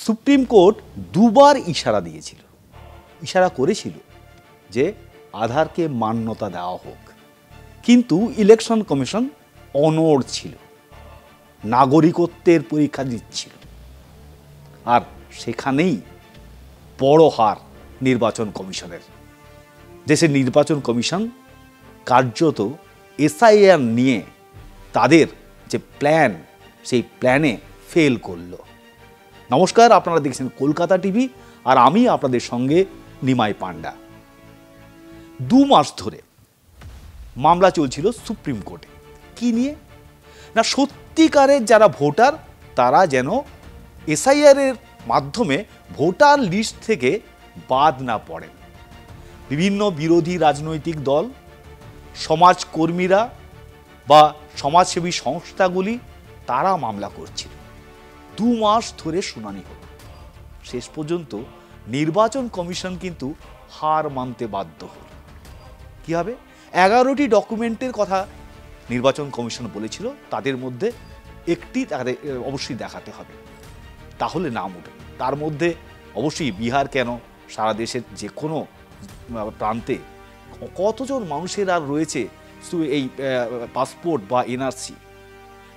Supreme court দুবার ইশারা করেছিল যে আধারকে মান্যতা দেওয়া হোক, কিন্তু ইলেকশন কমিশন অনড় ছিল, নাগরিকত্বের পরীক্ষা দিচ্ছিল। আর সেখানেই বড় হার নির্বাচন কমিশনের। দেশের নির্বাচন কমিশন কার্যত এসআইআর নিয়ে তাদের যে প্ল্যান, সেই প্ল্যানে ফেল করল। নমস্কার, আপনারা দেখছেন কলকাতা টিভি, আর আমি আপনাদের সঙ্গে নিমাই পান্ডা। 2 মাস ধরে মামলা চলছিল সুপ্রিম কোর্টে। কি নিয়ে? না, সত্যিকারের যারা ভোটার তারা যেন এসআইআর এর মাধ্যমে ভোটার লিস্ট থেকে বাদ না পড়েন। বিভিন্ন বিরোধী রাজনৈতিক দল, সমাজকর্মীরা বা সমাজসেবী সংস্থাগুলি তারা মামলা করছিল। 2 মাস ধরে শুনানি হল। শেষ পর্যন্ত নির্বাচন কমিশন কিন্তু হার মানতে বাধ্য হল। কি হবে? 11টি ডকুমেন্টের কথা নির্বাচন কমিশন বলেছিল, তাদের মধ্যে একটি তাদের অবশ্যই দেখাতে হবে, তাহলে নাম উঠবে। তার মধ্যে অবশ্যই বিহার কেন, সারা দেশের যে কোনো প্রান্তে কতজন মানুষের আর রয়েছে এই পাসপোর্ট বা এনআরসি।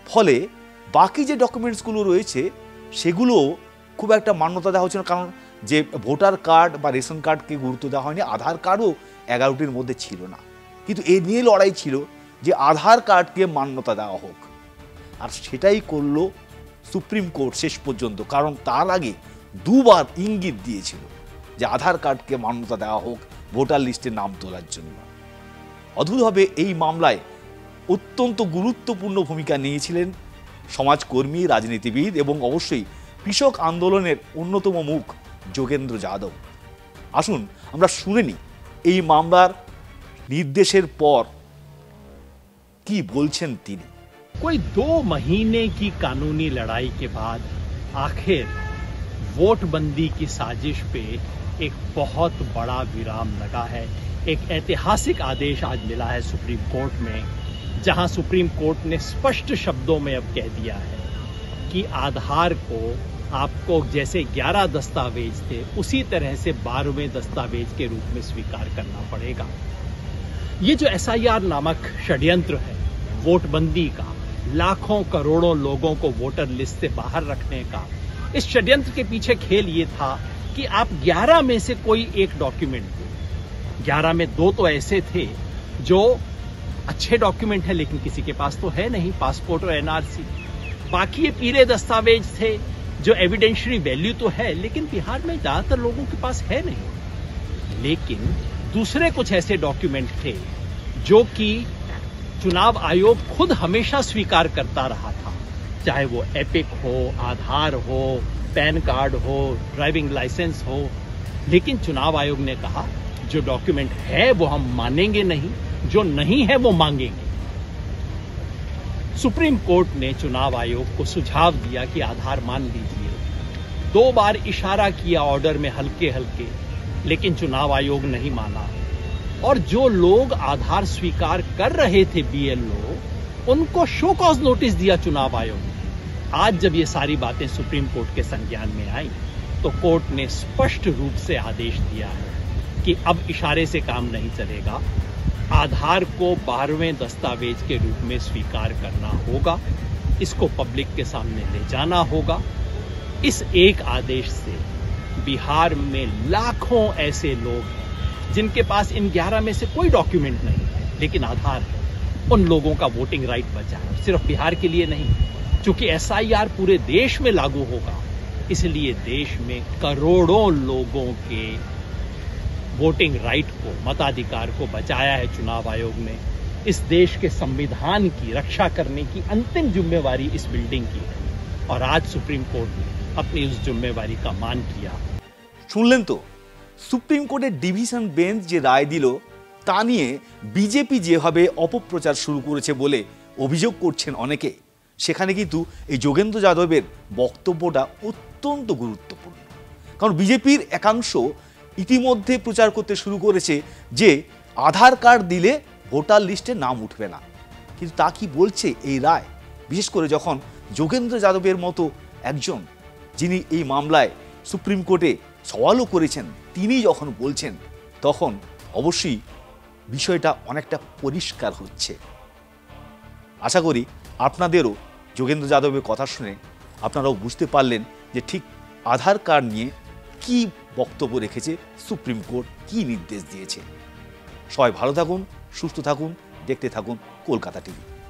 ফলে বাকি যে ডকুমেন্টসগুলো রয়েছে সেগুলো খুব একটা মান্যতা দেওয়া হচ্ছে না, কারণ যে ভোটার কার্ড বা রেশন কার্ডকে গুরুত্ব দেওয়া হয়নি, আধার কার্ডও 11টির মধ্যে ছিল না। কিন্তু এ নিয়ে লড়াই ছিল যে আধার কার্ডকে মান্যতা দেওয়া হোক, আর সেটাই করলো সুপ্রিম কোর্ট শেষ পর্যন্ত। কারণ তার আগে 2 বার ইঙ্গিত দিয়েছিল যে আধার কার্ডকে মান্যতা দেওয়া হোক ভোটার লিস্টে নাম তোলার জন্য। অদ্ভুতভাবে এই মামলায় অত্যন্ত গুরুত্বপূর্ণ ভূমিকা নিয়েছিলেন সমাজকর্মী, রাজনীতিবিদ এবং অবশ্যই কৃষক আন্দোলনের অন্যতম মুখ যোগেন্দ্র যাদব। আসুন আমরা শুনে নিই এই মামলার निर्देशेर पर की बोलছেন তিনি। कोई 2 महीने की कानूनी लड़ाई के बाद आखिर वोटबंदी की साजिश पे एक बहुत बड़ा विराम लगा है। एक ऐतिहासिक आदेश आज मिला है सुप्रीम कोर्ट में, जहां सुप्रीम कोर्ट ने स्पष्ट शब्दों में अब कह दिया है कि आधार को आपको जैसे 11 दस्तावेज थे उसी तरह से 12वें दस्तावेज के रूप में स्वीकार करना पड़ेगा। ये जो एसआईआर नामक षड्यंत्र है वोटबंदी का, लाखों करोड़ों लोगों को वोटर लिस्ट से बाहर रखने का, इस षड्यंत्र के पीछे खेल ये था कि आप 11 में से कोई एक डॉक्यूमेंट दो। 11 में 2 तो ऐसे थे जो अच्छे डॉक्यूमेंट है लेकिन किसी के पास तो है नहीं, पासपोर्ट और एनआरसी। बाकी ये पीले दस्तावेज थे जो एविडेंशियरी वैल्यू तो है लेकिन बिहार में ज्यादातर लोगों के पास है नहीं। लेकिन दूसरे कुछ ऐसे डॉक्यूमेंट थे जो कि चुनाव आयोग खुद हमेशा स्वीकार करता रहा था, चाहे वो एपिक हो, आधार हो, पैन कार्ड हो, ड्राइविंग लाइसेंस हो। लेकिन चुनाव आयोग ने कहा जो डॉक्यूमेंट है वो हम मानेंगे नहीं, जो नहीं है वो मांगेंगे। सुप्रीम कोर्ट ने चुनाव आयोग को सुझाव दिया कि आधार मान लीजिए। 2 बार इशारा किया ऑर्डर में हल्के हल्के, लेकिन चुनाव आयोग नहीं माना। और जो लोग आधार स्वीकार कर रहे थे बीएलओ, उनको शो कॉज नोटिस दिया चुनाव आयोग ने। आज जब ये सारी बातें सुप्रीम कोर्ट के संज्ञान में आई तो कोर्ट ने स्पष्ट रूप से आदेश दिया है कि अब इशारे से काम नहीं चलेगा, आधार को 12वें दस्तावेज के रूप में स्वीकार करना होगा, इसको पब्लिक के सामने ले जाना होगा। इस एक आदेश से बिहार में लाखों ऐसे लोग हैं जिनके पास इन 11 में से कोई डॉक्यूमेंट नहीं है लेकिन आधार है, उन लोगों का वोटिंग राइट बचा है। सिर्फ बिहार के लिए नहीं, चूंकि एसआईआर पूरे देश में लागू होगा इसलिए देश में करोड़ों लोगों के वोटिंग राइट को, मताधिकार को बचाया है चुनाव आयोग ने। इस देश के संविधान की रक्षा करने की अंतिम जिम्मेवारी इस बिल्डिंग की है और आज सुप्रीम कोर्ट ने अपनी उस जिम्मेवारी का मान किया। শুনলেন তো সুপ্রিম কোর্টের ডিভিশন বেঞ্চ যে রায় দিল তা নিয়ে বিজেপি যেভাবে অপপ্রচার শুরু করেছে বলে অভিযোগ করছেন অনেকে, সেখানে কিন্তু এই যোগেন্দ্র যাদবের বক্তব্যটা অত্যন্ত গুরুত্বপূর্ণ। কারণ বিজেপির একাংশ ইতিমধ্যে প্রচার করতে শুরু করেছে যে আধার কার্ড দিলে ভোটার লিস্টে নাম উঠবে না। কিন্তু তা কি বলছে এই রায়? বিশেষ করে যখন যোগেন্দ্র যাদবের মতো একজন যিনি এই মামলায় সুপ্রিম কোর্টে সওয়ালও করেছেন, তিনি যখন বলছেন তখন অবশ্যই বিষয়টা অনেকটা পরিষ্কার হচ্ছে। আশা করি আপনাদেরও যোগেন্দ্র যাদবের কথা শুনে আপনারাও বুঝতে পারলেন যে ঠিক আধার কার্ড নিয়ে কি বক্তব্য রেখেছে সুপ্রিম কোর্ট, কি নির্দেশ দিয়েছে। সবাই ভালো থাকুন, সুস্থ থাকুন, দেখতে থাকুন কলকাতা টিভি।